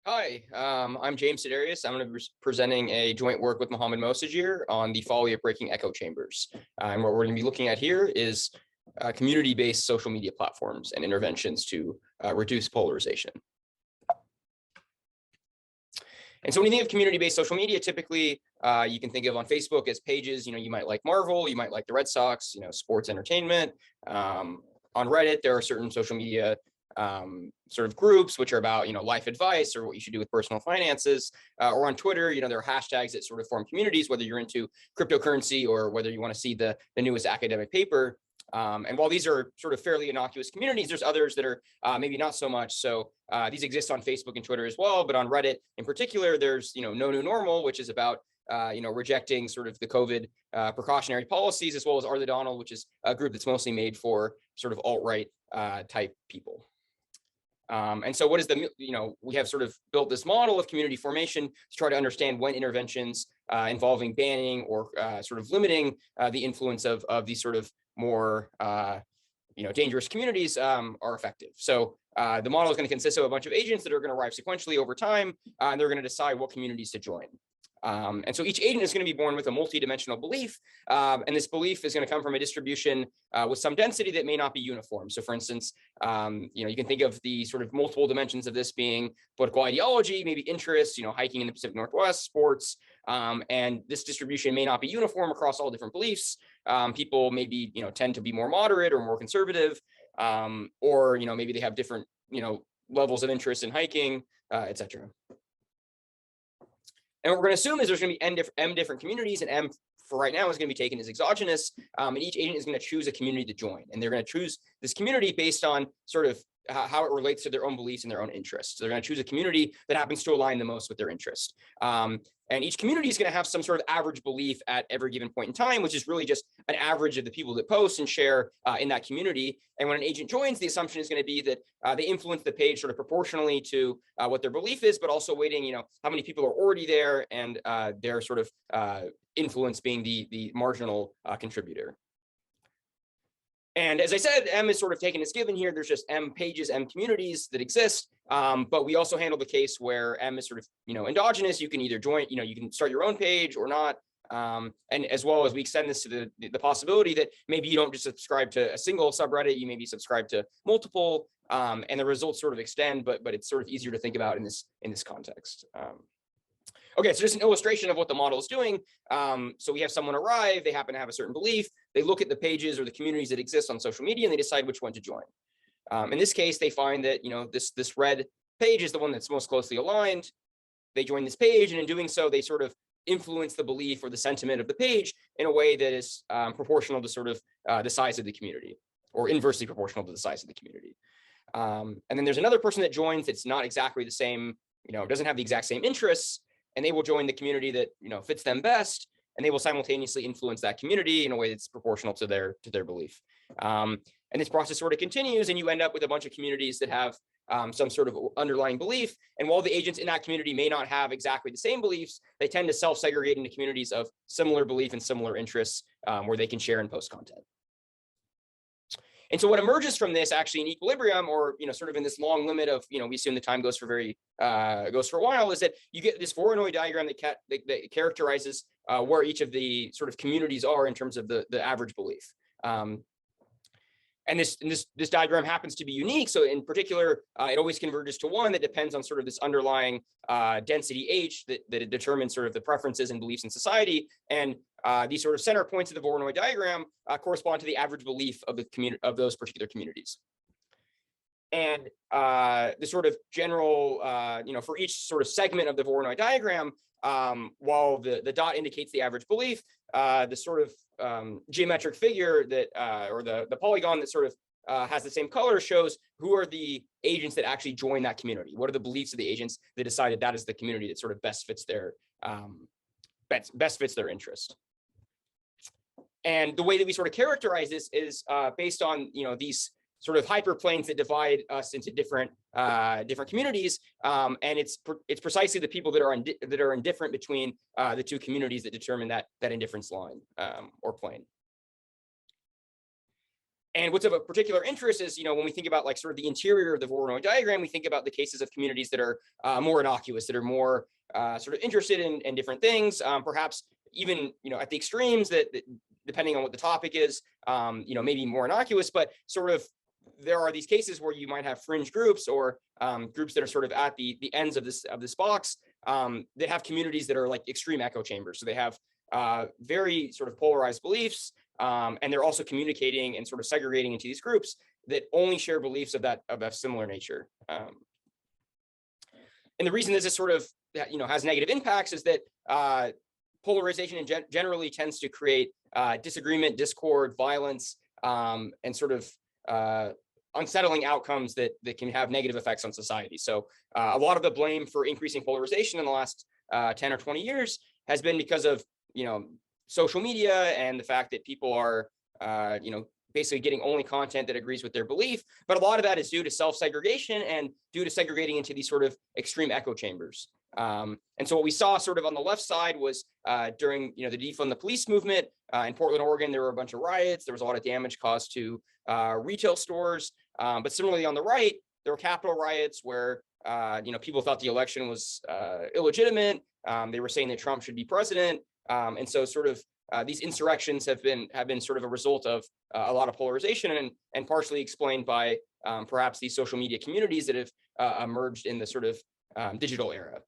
Hi, I'm James Sidarius. I'm going to be presenting a joint work with Mohammed Mosajir on the folly of breaking echo chambers. And what we're going to be looking at here is community-based social media platforms and interventions to reduce polarization. And so when you think of community-based social media, typically you can think of on Facebook as pages. You might like Marvel, you might like the Red Sox, sports entertainment. On Reddit, there are certain social media sort of groups which are about life advice or what you should do with personal finances, or on Twitter there are hashtags that sort of form communities, whether you're into cryptocurrency or whether you want to see the newest academic paper. And while these are sort of fairly innocuous communities, there's others that are maybe not so much. So these exist on Facebook and Twitter as well, but on Reddit in particular, there's No New Normal, which is about rejecting sort of the COVID precautionary policies, as well as Are the Donald, which is a group that's mostly made for sort of alt-right type people. And so what is we have sort of built this model of community formation to try to understand when interventions involving banning or sort of limiting the influence of these sort of more dangerous communities are effective. So the model is going to consist of a bunch of agents that are going to arrive sequentially over time, and they're going to decide what communities to join. And so each agent is going to be born with a multidimensional belief, and this belief is going to come from a distribution with some density that may not be uniform. So for instance, you can think of the sort of multiple dimensions of this being political ideology, maybe interests, hiking in the Pacific Northwest, sports, and this distribution may not be uniform across all different beliefs. People maybe tend to be more moderate or more conservative, or maybe they have different levels of interest in hiking, etc. And what we're going to assume is there's going to be m different communities, and m for right now is going to be taken as exogenous, and each agent is going to choose a community to join, and they're going to choose this community based on sort of how it relates to their own beliefs and their own interests. So they're going to choose a community that happens to align the most with their interest. And each community is going to have some sort of average belief at every given point in time, which is really just an average of the people that post and share in that community. And when an agent joins, the assumption is going to be that they influence the page sort of proportionally to what their belief is, but also weighting, how many people are already there and their sort of influence being the marginal contributor. And as I said, M is sort of taken as given here. There's just M pages, M communities that exist. But we also handle the case where M is sort of, endogenous. You can either join, you can start your own page or not. And as well as we extend this to the possibility that maybe you don't just subscribe to a single subreddit, you maybe subscribe to multiple, and the results sort of extend, but it's sort of easier to think about in this context. Okay, so just an illustration of what the model is doing. So we have someone arrive, they happen to have a certain belief, they look at the pages or the communities that exist on social media, and they decide which one to join. In this case, they find that this red page is the one that's most closely aligned. They join this page, and in doing so, they sort of influence the belief or the sentiment of the page in a way that is proportional to sort of the size of the community, or inversely proportional to the size of the community. And then there's another person that joins that's not exactly the same, doesn't have the exact same interests, and they will join the community that fits them best, and they will simultaneously influence that community in a way that's proportional to their belief. And this process sort of continues, and you end up with a bunch of communities that have some sort of underlying belief. And while the agents in that community may not have exactly the same beliefs, they tend to self-segregate into communities of similar belief and similar interests, where they can share and post content. And so what emerges from this actually in equilibrium, or sort of in this long limit of we assume the time goes for a while, is that you get this Voronoi diagram that characterizes where each of the sort of communities are in terms of the average belief. And this diagram happens to be unique. So in particular, it always converges to one that depends on sort of this underlying density H that it determines sort of the preferences and beliefs in society. And these sort of center points of the Voronoi diagram correspond to the average belief of of those particular communities. And the sort of general, for each sort of segment of the Voronoi diagram, while the dot indicates the average belief, the sort of geometric figure that, or the polygon that sort of has the same color shows who are the agents that actually join that community. What are the beliefs of the agents that decided that is the community that sort of best fits their interest. And the way that we sort of characterize this is based on these sort of hyperplanes that divide us into different communities, and it's precisely the people that are indifferent between the two communities that determine that indifference line or plane. And what's of a particular interest is, when we think about like sort of the interior of the Voronoi diagram, we think about the cases of communities that are more innocuous, that are more sort of interested in different things, perhaps even, at the extremes that depending on what the topic is, maybe more innocuous, but sort of there are these cases where you might have fringe groups or groups that are sort of at the ends of this box that have communities that are like extreme echo chambers. So they have very sort of polarized beliefs, and they're also communicating and sort of segregating into these groups that only share beliefs of a similar nature. And the reason this is sort of has negative impacts is that polarization generally tends to create disagreement, discord, violence, and sort of unsettling outcomes that can have negative effects on society. So a lot of the blame for increasing polarization in the last 10 or 20 years has been because of social media and the fact that people are basically getting only content that agrees with their belief. But a lot of that is due to self-segregation and due to segregating into these sort of extreme echo chambers. And so what we saw sort of on the left side was during the defund the police movement in Portland, Oregon, there were a bunch of riots. There was a lot of damage caused to retail stores. But similarly on the right, there were Capitol riots where people thought the election was illegitimate. They were saying that Trump should be president. And so sort of these insurrections have been sort of a result of a lot of polarization and partially explained by perhaps these social media communities that have emerged in the sort of digital era.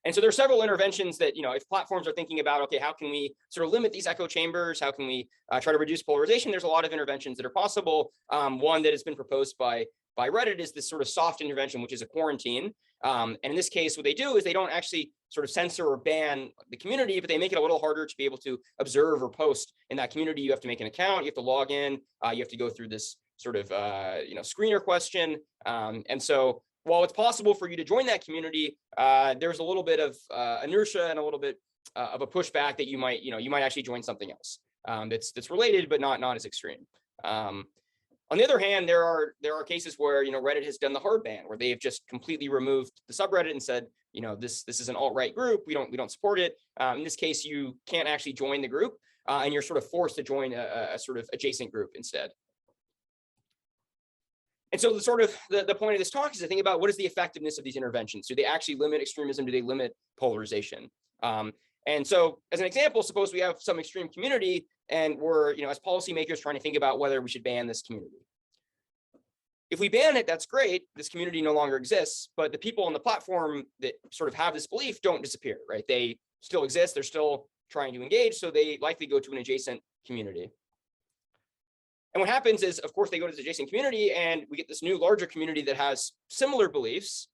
And so there are several interventions that, if platforms are thinking about, okay, how can we sort of limit these echo chambers? How can we try to reduce polarization? There's a lot of interventions that are possible. One that has been proposed by Reddit is this sort of soft intervention, which is a quarantine. And in this case, what they do is they don't actually sort of censor or ban the community, but they make it a little harder to be able to observe or post in that community. You have to make an account, you have to log in, you have to go through this sort of, screener question. And so while it's possible for you to join that community, there's a little bit of inertia and a little bit of a pushback that you might actually join something else that's related, but not as extreme. On the other hand, there are cases where Reddit has done the hard ban, where they've just completely removed the subreddit and said, this is an alt-right group. We don't support it. In this case, you can't actually join the group, and you're sort of forced to join a sort of adjacent group instead. And so the point of this talk is to think about what is the effectiveness of these interventions. Do they actually limit extremism? Do they limit polarization? And so as an example, suppose we have some extreme community and we're, as policymakers trying to think about whether we should ban this community. If we ban it, that's great. This community no longer exists, but the people on the platform that sort of have this belief don't disappear, right? They still exist. They're still trying to engage. So they likely go to an adjacent community. And what happens is, of course, they go to this adjacent community and we get this new larger community that has similar beliefs.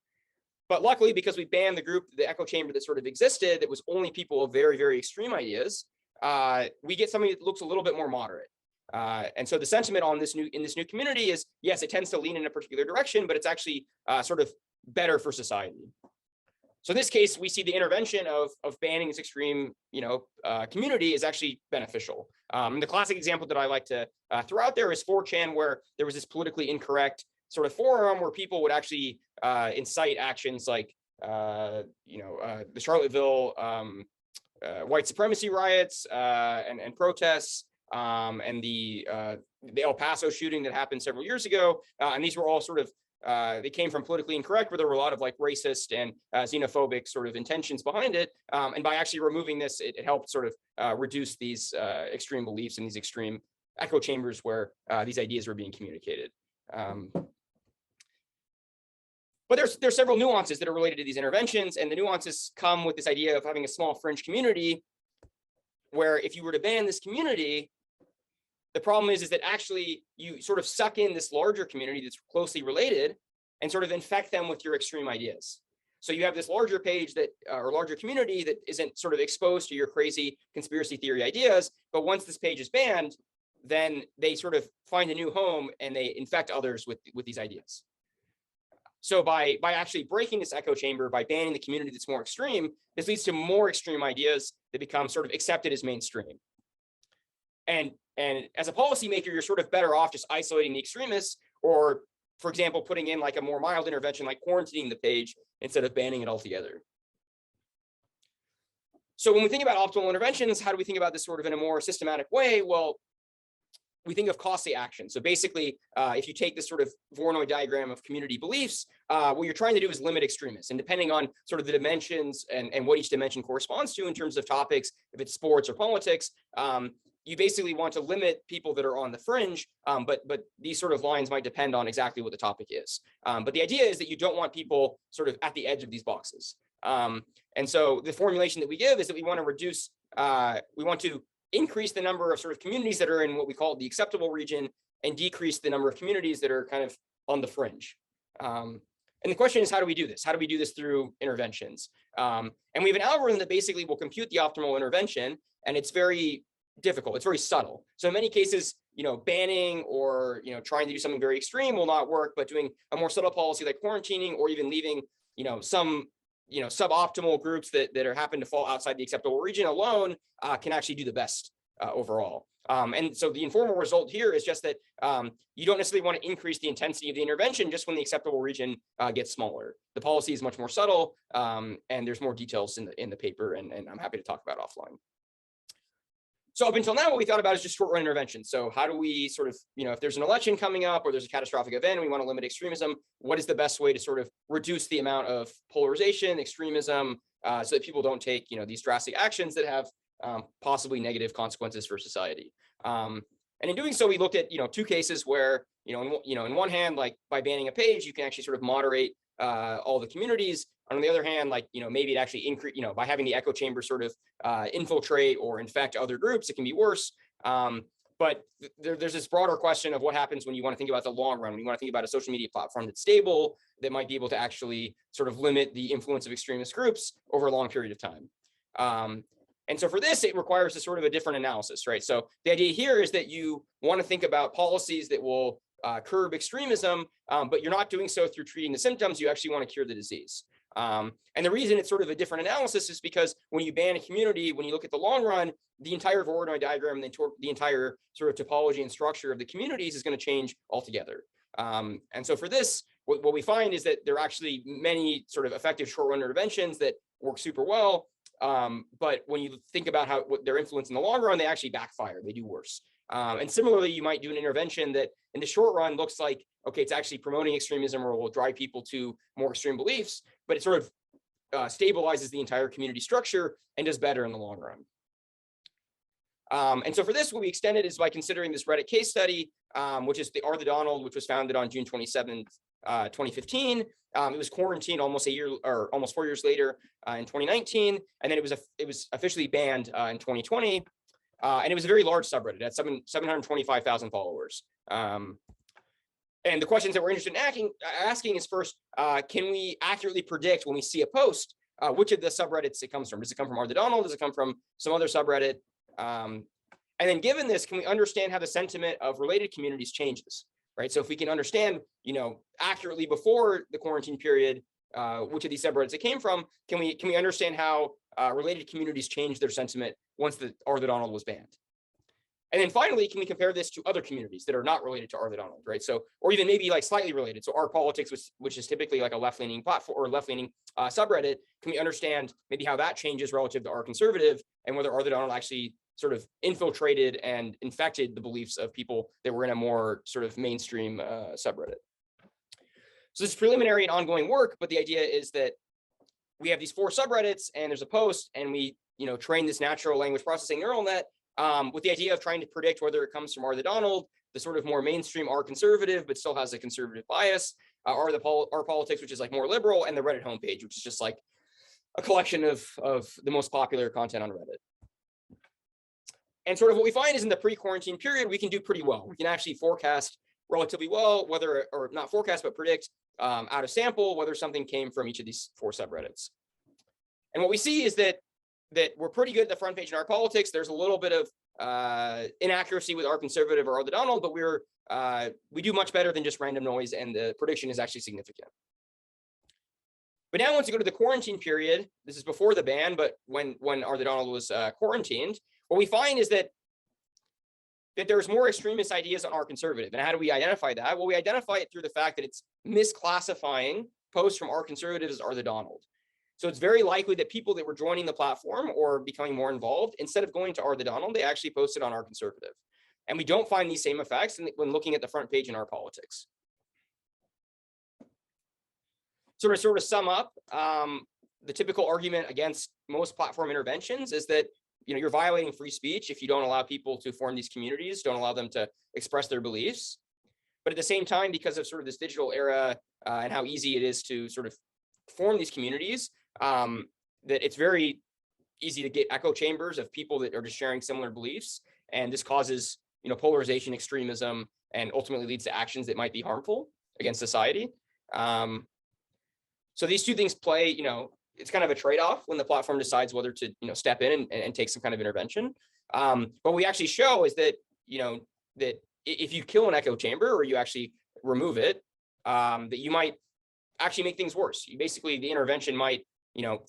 But luckily, because we banned the echo chamber that sort of existed, that was only people of very, very extreme ideas, we get something that looks a little bit more moderate. And so the sentiment in this new community is, yes, it tends to lean in a particular direction, but it's actually sort of better for society. So in this case, we see the intervention of banning this extreme, community is actually beneficial. The classic example that I like to throw out there is 4chan, where there was this politically incorrect sort of forum where people would actually incite actions like, the Charlottesville white supremacy riots and protests, and the El Paso shooting that happened several years ago. And these were all sort of they came from politically incorrect, where there were a lot of like racist and xenophobic sort of intentions behind it. And by actually removing this, it helped sort of reduce these extreme beliefs and these extreme echo chambers where these ideas were being communicated. But there's several nuances that are related to these interventions, and the nuances come with this idea of having a small fringe community, where if you were to ban this community, the problem is that actually you sort of suck in this larger community that's closely related and sort of infect them with your extreme ideas. So you have this larger page or larger community that isn't sort of exposed to your crazy conspiracy theory ideas, but once this page is banned, then they sort of find a new home and they infect others with these ideas. So by actually breaking this echo chamber, by banning the community that's more extreme, this leads to more extreme ideas that become sort of accepted as mainstream. And as a policymaker, you're sort of better off just isolating the extremists, or, for example, putting in like a more mild intervention like quarantining the page instead of banning it altogether. So when we think about optimal interventions, how do we think about this sort of in a more systematic way? Well, we think of costly action. So basically, if you take this sort of Voronoi diagram of community beliefs, what you're trying to do is limit extremists. And depending on sort of the dimensions and what each dimension corresponds to in terms of topics, if it's sports or politics, you basically want to limit people that are on the fringe, but these sort of lines might depend on exactly what the topic is. But the idea is that you don't want people sort of at the edge of these boxes. And so the formulation that we give is that we want to reduce, we want to increase the number of sort of communities that are in what we call the acceptable region and decrease the number of communities that are kind of on the fringe. And the question is, how do we do this? How do we do this through interventions? And we have an algorithm that basically will compute the optimal intervention, and it's very difficult. It's very subtle. So in many cases, banning or, trying to do something very extreme will not work, but doing a more subtle policy like quarantining or even leaving, some suboptimal groups that happen to fall outside the acceptable region alone can actually do the best overall. And so the informal result here is just that you don't necessarily want to increase the intensity of the intervention just when the acceptable region gets smaller. The policy is much more subtle, and there's more details in the paper, and I'm happy to talk about offline. So up until now, what we thought about is just short-run interventions. So how do we sort of, if there's an election coming up or there's a catastrophic event, we want to limit extremism, what is the best way to sort of reduce the amount of polarization, extremism, so that people don't take, these drastic actions that have possibly negative consequences for society. And in doing so, we looked at, two cases where, in one hand, like by banning a page, you can actually sort of moderate all the communities. On the other hand, like, maybe it actually increase, by having the echo chamber sort of infiltrate or infect other groups, it can be worse. But there's this broader question of what happens when you want to think about the long run, when you want to think about a social media platform that's stable, that might be able to actually sort of limit the influence of extremist groups over a long period of time. And so for this, it requires a sort of a different analysis, right? So the idea here is that you want to think about policies that will curb extremism, but you're not doing so through treating the symptoms. You actually want to cure the disease. And the reason it's sort of a different analysis is because when you ban a community, when you look at the long run, the entire Voronoi diagram, the entire sort of topology and structure of the communities is going to change altogether. And so for this, what we find is that there are actually many sort of effective short-run interventions that work super well. But when you think about what their influence in the long run, they actually backfire. They do worse. And similarly, you might do an intervention that in the short run looks like, okay, it's actually promoting extremism or will drive people to more extreme beliefs, but it sort of stabilizes the entire community structure and does better in the long run. And so for this, what we extended is by considering this Reddit case study, which is the Are the Donald, which was founded on June 27th, 2015. It was quarantined almost a year or almost 4 years later in 2019. And then it was officially banned in 2020. And it was a very large subreddit. It had 725,000 followers. And the questions that we're interested in asking is first, can we accurately predict when we see a post, which of the subreddits it comes from? Does it come from Are the Donald? Does it come from some other subreddit? And then given this, can we understand how the sentiment of related communities changes, right? So if we can understand, accurately before the quarantine period, which of these subreddits it came from, can we understand how related communities change their sentiment once the Are the Donald was banned? And then finally, can we compare this to other communities that are not related to Are the Donald, right? So, or even maybe like slightly related. So Our Politics, which is typically like a left-leaning platform or left-leaning subreddit, can we understand maybe how that changes relative to Our Conservative and whether Are the Donald actually sort of infiltrated and infected the beliefs of people that were in a more sort of mainstream subreddit. So this is preliminary and ongoing work, but the idea is that we have these 4 subreddits and there's a post and we, train this natural language processing neural net with the idea of trying to predict whether it comes from Are the Donald, the sort of more mainstream Are Conservative, but still has a conservative bias, Are Politics, which is like more liberal, and the Reddit homepage, which is just like a collection of the most popular content on Reddit. And sort of what we find is in the pre-quarantine period, we can do pretty well. We can actually forecast relatively well, whether, or not forecast, but predict out of sample, whether something came from each of these 4 subreddits. And what we see is that we're pretty good at the front page in Our Politics. There's a little bit of inaccuracy with Are Conservative or Are the Donald, but we do much better than just random noise, and the prediction is actually significant. But now once you go to the quarantine period, this is before the ban, but when Are the Donald was quarantined, what we find is that there's more extremist ideas on Are Conservative. And how do we identify that? Well, we identify it through the fact that it's misclassifying posts from Are Conservative as Are the Donald. So it's very likely that people that were joining the platform or becoming more involved, instead of going to Are the Donald, they actually posted on Are Conservative. And we don't find these same effects when looking at the front page in our politics. So to sort of sum up, the typical argument against most platform interventions is that you're violating free speech if you don't allow people to form these communities, don't allow them to express their beliefs. But at the same time, because of sort of this digital era and how easy it is to sort of form these communities, that it's very easy to get echo chambers of people that are just sharing similar beliefs. And this causes polarization, extremism, and ultimately leads to actions that might be harmful against society. So these two things play, it's kind of a trade-off when the platform decides whether to, step in and take some kind of intervention. What we actually show is that, that if you kill an echo chamber or you actually remove it, that you might actually make things worse. The intervention might,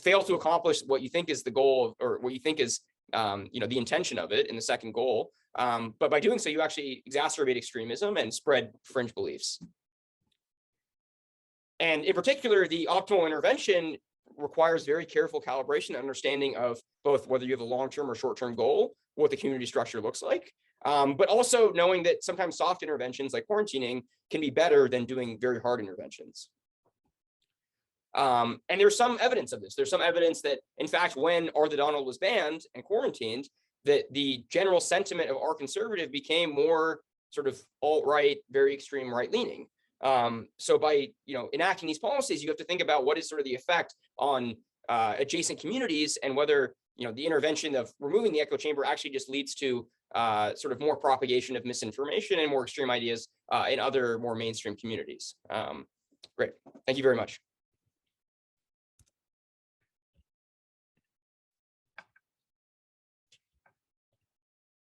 fail to accomplish what you think is the goal or what you think is, the intention of it in the second goal. But by doing so, you actually exacerbate extremism and spread fringe beliefs. And in particular, the optimal intervention requires very careful calibration and understanding of both whether you have a long-term or short-term goal, what the community structure looks like, but also knowing that sometimes soft interventions like quarantining can be better than doing very hard interventions. And there's some evidence of this. There's some evidence that, in fact, when Arthur Donald was banned and quarantined, that the general sentiment of our conservative became more sort of alt-right, very extreme right-leaning. So by enacting these policies, you have to think about what is sort of the effect on adjacent communities and whether the intervention of removing the echo chamber actually just leads to sort of more propagation of misinformation and more extreme ideas in other more mainstream communities. Great, thank you very much.